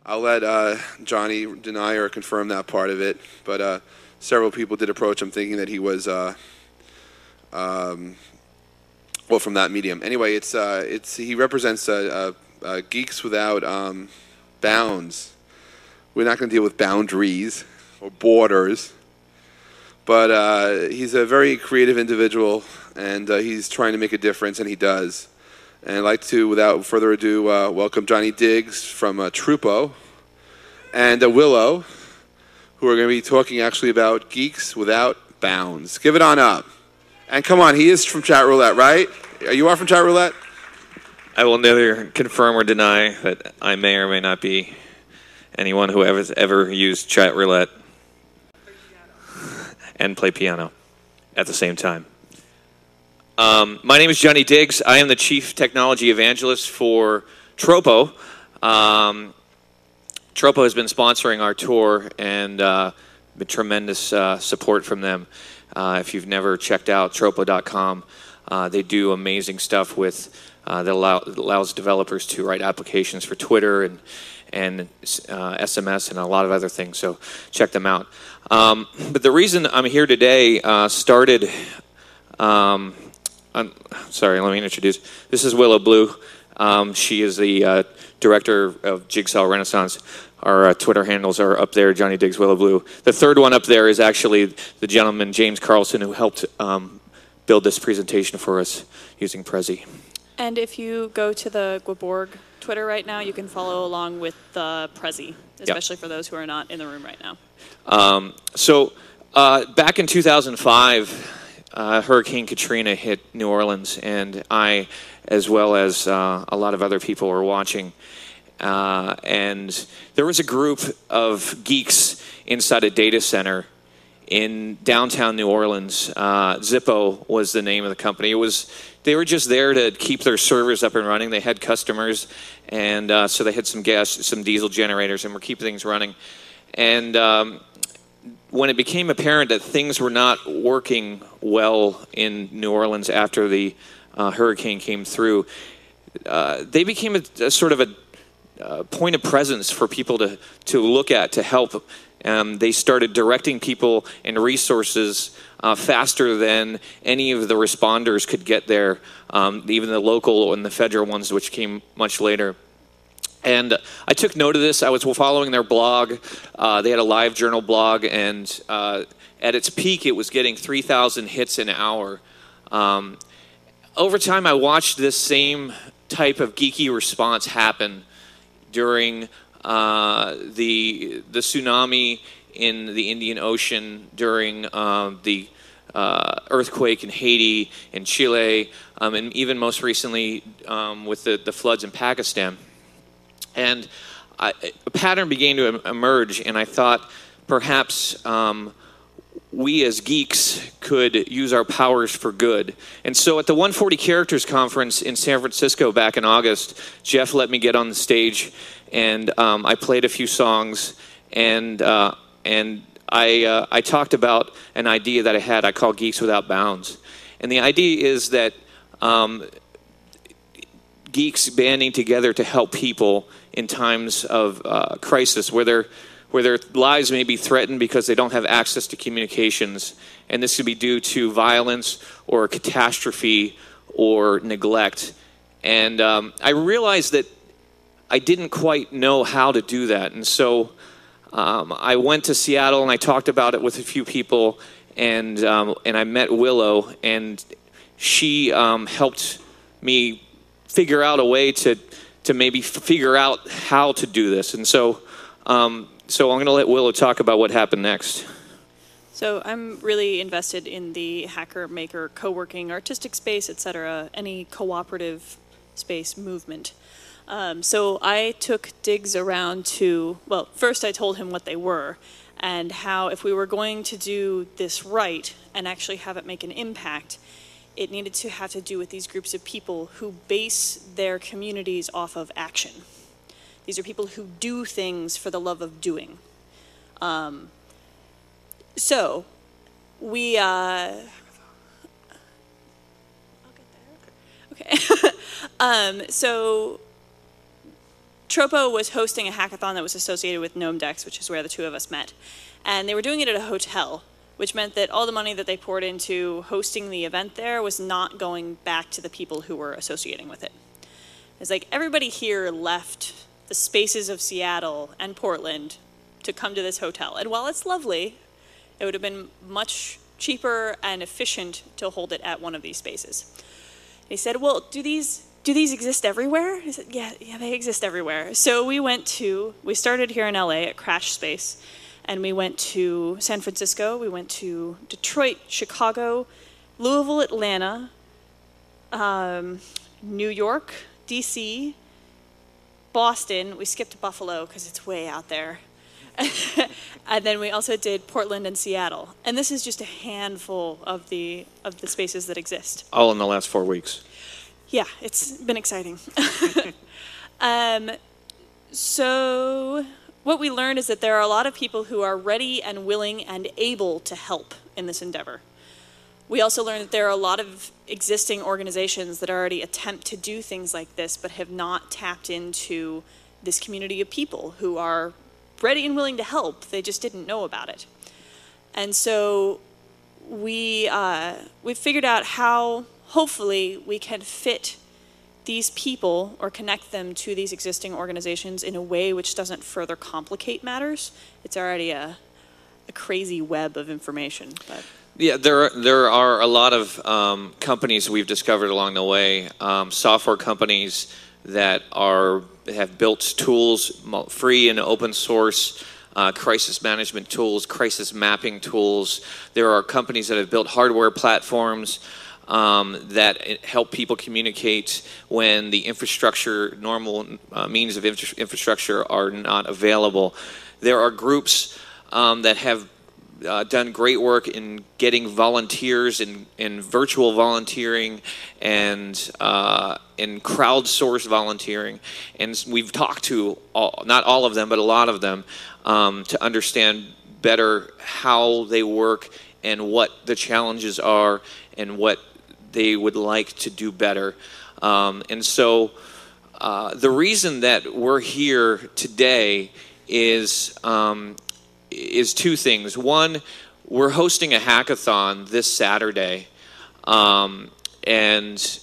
I'll let Johnny deny or confirm that part of it, but several people did approach him thinking that he was, well, from that medium. Anyway, he represents Geeks Without Bounds. We're not going to deal with boundaries or borders, but he's a very creative individual, and he's trying to make a difference, and he does. And I'd like to, without further ado, welcome Johnny Diggz from Trupo and Willow, who are going to be talking actually about Geeks Without Bounds. Give it on up. And come on, he is from Chat Roulette, right? You are from Chat Roulette? I will neither confirm or deny that I may or may not be anyone who has ever used Chat Roulette and play piano at the same time. My name is Johnny Diggz. I am the Chief Technology Evangelist for Tropo. Tropo has been sponsoring our tour and been tremendous support from them. If you've never checked out tropo.com, they do amazing stuff with that allows developers to write applications for Twitter and SMS and a lot of other things. So check them out. But the reason I'm here today started. Sorry, let me introduce. This is Willow Blue. She is the director of Jigsaw Renaissance. Our Twitter handles are up there, Johnny Diggz, Willow Blue. The third one up there is actually the gentleman, James Carlson, who helped build this presentation for us using Prezi. And if you go to the Gwaborg Twitter right now, you can follow along with the Prezi, especially for those who are not in the room right now. Back in 2005, Hurricane Katrina hit New Orleans, and I, as well as a lot of other people, were watching. And there was a group of geeks inside a data center in downtown New Orleans. Zippo was the name of the company. They were just there to keep their servers up and running. They had customers, and so they had some diesel generators, and were keeping things running. And when it became apparent that things were not working well in New Orleans after the hurricane came through, they became a sort of a point of presence for people to look at, to help. They started directing people and resources faster than any of the responders could get there, even the local and the federal ones, which came much later. And I took note of this. I was following their blog. They had a live journal blog, and at its peak, it was getting 3,000 hits an hour. Over time, I watched this same type of geeky response happen during the tsunami in the Indian Ocean, during the earthquake in Haiti and Chile, and even most recently with the floods in Pakistan. And a pattern began to emerge, and I thought perhaps we as geeks could use our powers for good. And so at the 140 Characters Conference in San Francisco back in August, Jeff let me get on the stage, and I played a few songs, and I talked about an idea that I had I call Geeks Without Bounds. And the idea is that geeks banding together to help people in times of crisis, where their lives may be threatened because they don't have access to communications, and this could be due to violence or catastrophe or neglect. And I realized that I didn't quite know how to do that, and so I went to Seattle and I talked about it with a few people, and I met Willow, and she helped me figure out a way to maybe figure out how to do this. And so I'm going to let Willow talk about what happened next. So I'm really invested in the hacker, maker, co-working, artistic space, etc., any cooperative space movement. So I took Diggz around to, well, first I told him what they were and how if we were going to do this right and actually have it make an impact, it needed to have to do with these groups of people who base their communities off of action. These are people who do things for the love of doing. So we, I'll get there. Okay. So Tropo was hosting a hackathon that was associated with Gnome Decks, which is where the two of us met. And they were doing it at a hotel, which meant that all the money that they poured into hosting the event there was not going back to the people who were associating with it. It's like everybody here left the spaces of Seattle and Portland to come to this hotel. And while it's lovely, it would have been much cheaper and efficient to hold it at one of these spaces. And he said, well, do these exist everywhere? I said, yeah, they exist everywhere. So we started here in LA at Crash Space, and we went to San Francisco, we went to Detroit, Chicago, Louisville, Atlanta, New York, DC, Boston. We skipped Buffalo because it's way out there. And then we also did Portland and Seattle. And this is just a handful of the spaces that exist. All in the last 4 weeks. Yeah, it's been exciting. So what we learned is that there are a lot of people who are ready and willing and able to help in this endeavor. We also learned that there are a lot of existing organizations that already attempt to do things like this, but have not tapped into this community of people who are ready and willing to help. They just didn't know about it. And so we've figured out how, hopefully, we can fit these people or connect them to these existing organizations in a way which doesn't further complicate matters. It's already a crazy web of information. But. Yeah, there are a lot of companies we've discovered along the way, software companies that have built tools, free and open source, crisis management tools, crisis mapping tools. There are companies that have built hardware platforms that help people communicate when the infrastructure, normal means of infrastructure are not available. There are groups that have done great work in getting volunteers in virtual volunteering and in crowdsourced volunteering. And we've talked to, not all of them, but a lot of them to understand better how they work and what the challenges are and what they would like to do better. And so the reason that we're here today is two things. One, we're hosting a hackathon this Saturday, and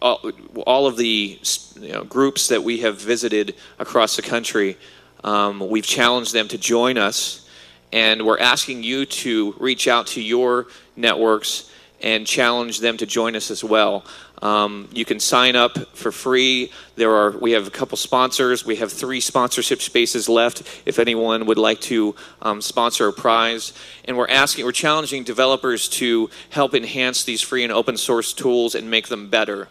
all of the groups that we have visited across the country, we've challenged them to join us, and we're asking you to reach out to your networks and challenge them to join us as well. You can sign up for free. We have a couple sponsors. We have 3 sponsorship spaces left if anyone would like to sponsor a prize. And we're challenging developers to help enhance these free and open source tools and make them better.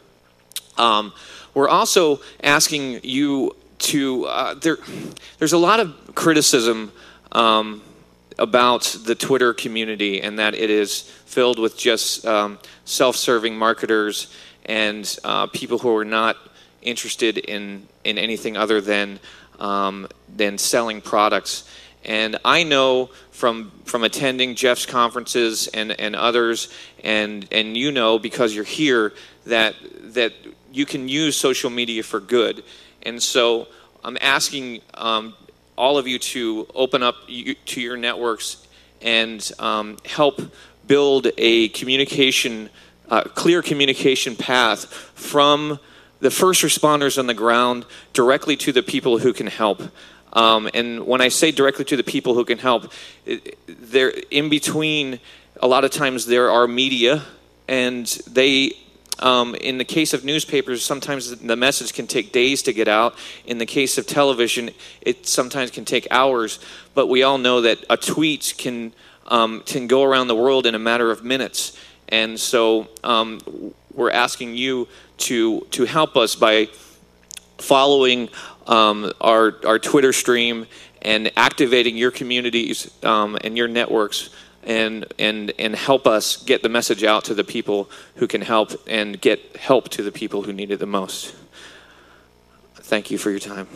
We're also asking you to, there's a lot of criticism about the Twitter community and that it is filled with just self-serving marketers and people who are not interested in anything other than selling products. And I know from attending Jeff's conferences and others, and you know because you're here that you can use social media for good. And so I'm asking all of you to open up to your networks and help build a clear communication path from the first responders on the ground directly to the people who can help. And when I say directly to the people who can help, they're in between. A lot of times there are media, and they, in the case of newspapers, sometimes the message can take days to get out. In the case of television, it sometimes can take hours. But we all know that a tweet can go around the world in a matter of minutes. And so we're asking you to help us by following our Twitter stream and activating your communities and your networks and help us get the message out to the people who can help and get help to the people who need it the most. Thank you for your time.